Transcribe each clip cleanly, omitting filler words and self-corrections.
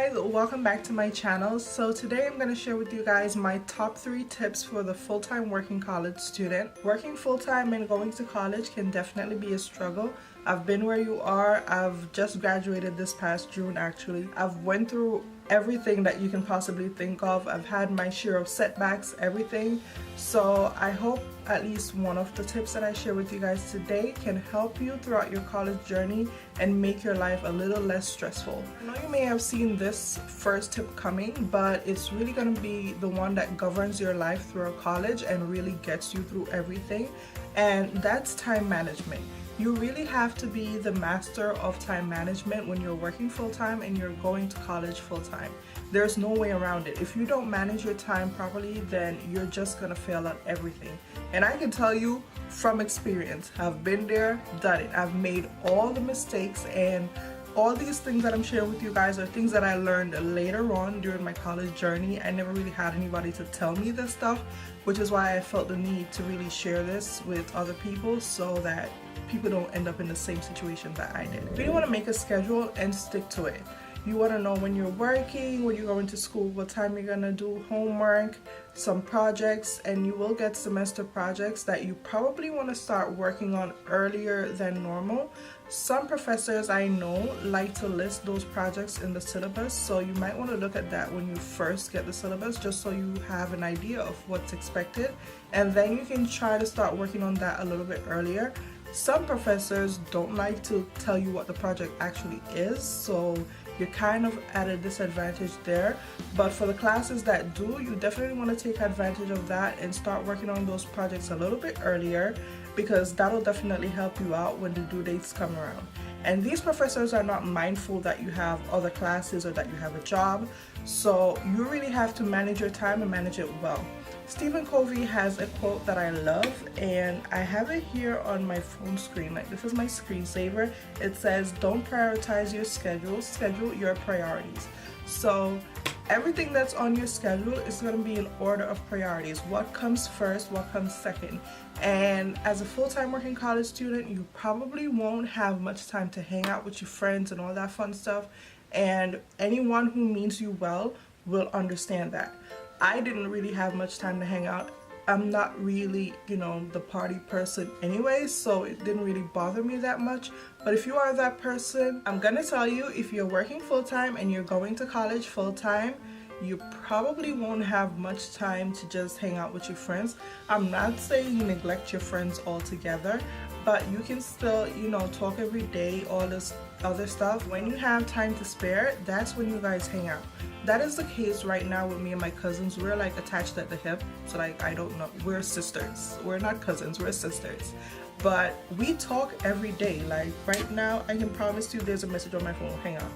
guys, welcome back to my channel. So today I'm going to share with you guys my top 3 tips for the full-time working college student. Working full-time and going to college can definitely be a struggle. I've been where you are. I've just graduated this past June actually. I've went through everything that you can possibly think of. I've had my share of setbacks, everything. So I hope at least one of the tips that I share with you guys today can help you throughout your college journey and make your life a little less stressful. I know you may have seen this first tip coming, but it's really going to be the one that governs your life throughout college and really gets you through everything, and that's time management. You really have to be the master of time management when you're working full-time and you're going to college full-time. There's no way around it. If you don't manage your time properly, then you're just gonna fail at everything. And I can tell you from experience, I've been there, done it. I've made all the mistakes, and all these things that I'm sharing with you guys are things that I learned later on during my college journey. I never really had anybody to tell me this stuff, which is why I felt the need to really share this with other people so that people don't end up in the same situation that I did. You really want to make a schedule and stick to it. You want to know when you're working, when you're going to school, what time you're going to do homework, some projects, and you will get semester projects that you probably want to start working on earlier than normal. Some professors I know like to list those projects in the syllabus, so you might want to look at that when you first get the syllabus, just so you have an idea of what's expected, and then you can try to start working on that a little bit earlier. Some professors don't like to tell you what the project actually is, so you're kind of at a disadvantage there. But for the classes that do, you definitely want to take advantage of that and start working on those projects a little bit earlier, because that'll definitely help you out when the due dates come around. And these professors are not mindful that you have other classes or that you have a job, so you really have to manage your time and manage it well. Stephen Covey has a quote that I love, and I have it here on my phone screen. Like, this is my screensaver. It says, don't prioritize your schedule, schedule your priorities. So everything that's on your schedule is going to be in order of priorities. What comes first, what comes second. And as a full-time working college student, you probably won't have much time to hang out with your friends and all that fun stuff, and anyone who means you well will understand that. I didn't really have much time to hang out. I'm not really, the party person anyway, so it didn't really bother me that much. But if you are that person, I'm gonna tell you, if you're working full-time and you're going to college full-time, you probably won't have much time to just hang out with your friends. I'm not saying you neglect your friends altogether, but you can still, talk every day, all this other stuff. When you have time to spare, that's when you guys hang out. That is the case right now with me and my cousins. We're like attached at the hip, so like, I don't know, we're sisters. We're not cousins, we're sisters. But we talk every day. Like right now, I can promise you there's a message on my phone. Hang on.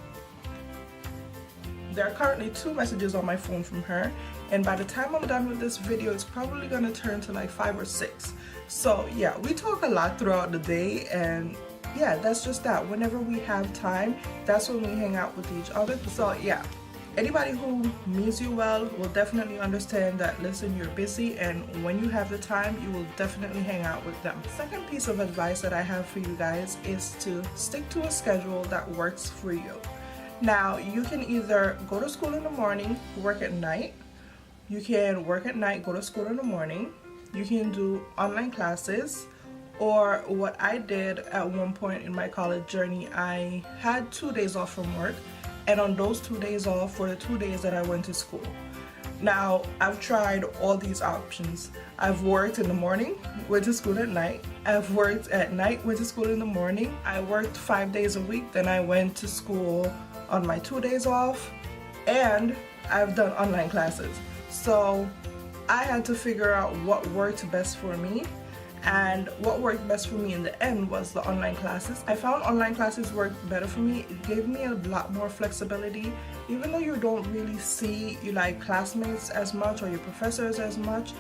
There are currently 2 messages on my phone from her, and by the time I'm done with this video, it's probably gonna turn to like 5 or 6. So yeah, we talk a lot throughout the day, and yeah, that's just that. Whenever we have time, that's when we hang out with each other. So yeah, anybody who means you well will definitely understand that, listen, you're busy, and when you have the time, you will definitely hang out with them. Second piece of advice that I have for you guys is to stick to a schedule that works for you. Now, you can either go to school in the morning, work at night. You can work at night, go to school in the morning. You can do online classes, or what I did at one point in my college journey, I had 2 days off from work, and on those 2 days off were the 2 days that I went to school. Now, I've tried all these options. I've worked in the morning, went to school at night. I've worked at night, went to school in the morning. I worked 5 days a week, then I went to school on my 2 days off, and I've done online classes. So I had to figure out what worked best for me, and what worked best for me in the end was the online classes. I found online classes worked better for me. It gave me a lot more flexibility. Even though you don't really see your classmates as much or your professors as much,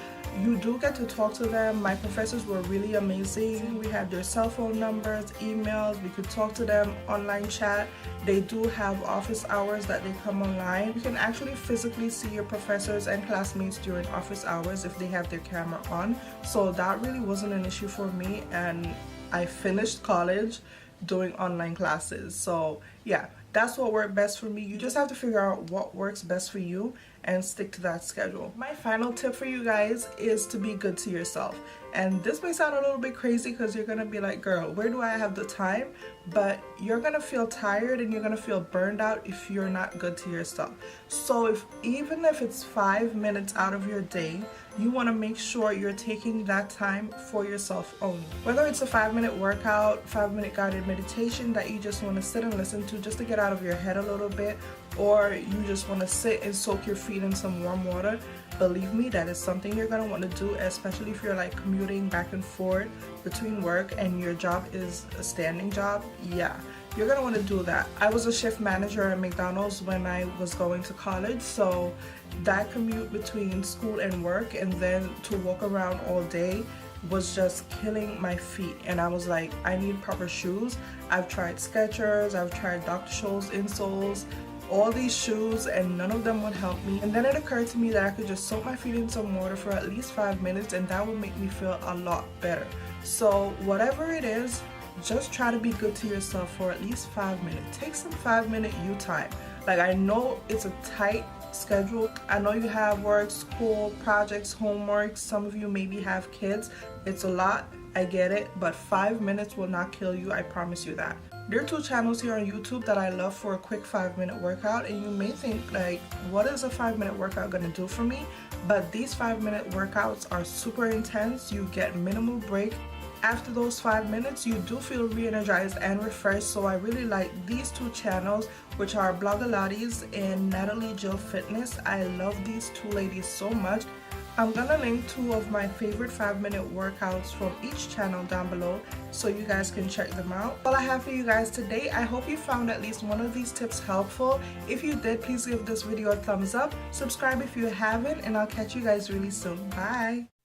you do get to talk to them. My professors were really amazing. We had their cell phone numbers, emails, we could talk to them, online chat. They do have office hours that they come online. You can actually physically see your professors and classmates during office hours if they have their camera on. So that really wasn't an issue for me, and I finished college doing online classes. So yeah, that's what worked best for me. You just have to figure out what works best for you and stick to that schedule. My final tip for you guys is to be good to yourself. And this may sound a little bit crazy because you're gonna be like, girl, where do I have the time? But you're gonna feel tired and you're gonna feel burned out if you're not good to yourself. So even if it's 5 minutes out of your day, you want to make sure you're taking that time for yourself only. Whether it's a 5-minute workout, 5-minute guided meditation that you just want to sit and listen to just to get out of your head a little bit, or you just want to sit and soak your feet in some warm water, believe me, that is something you're going to want to do, especially if you're like commuting back and forth between work and your job is a standing job. Yeah, you're gonna want to do that. I was a shift manager at McDonald's when I was going to college, so that commute between school and work and then to walk around all day was just killing my feet, and I was like, I need proper shoes. I've tried Skechers, I've tried Dr. Scholl's insoles, all these shoes, and none of them would help me. And then it occurred to me that I could just soak my feet in some water for at least 5 minutes, and that would make me feel a lot better. So whatever it is, just try to be good to yourself for at least 5 minutes. Take some 5-minute you time. Like, I know it's a tight schedule. I know you have work, school, projects, homework. Some of you maybe have kids. It's a lot, I get it, but 5 minutes will not kill you, I promise you that. There are 2 channels here on YouTube that I love for a quick 5-minute workout, and you may think like, what is a 5-minute workout gonna do for me? But these 5-minute workouts are super intense. You get minimal break. After those 5 minutes, you do feel re-energized and refreshed. So I really like these 2 channels, which are BLOGILATIES and NATALIE Jill Fitness. I love these 2 ladies so much. I'm gonna link 2 of my favorite 5-minute workouts from each channel down below so you guys can check them out. All I have for you guys today, I hope you found at least one of these tips helpful. If you did, please give this video a thumbs up, subscribe if you haven't, and I'll catch you guys really soon. Bye!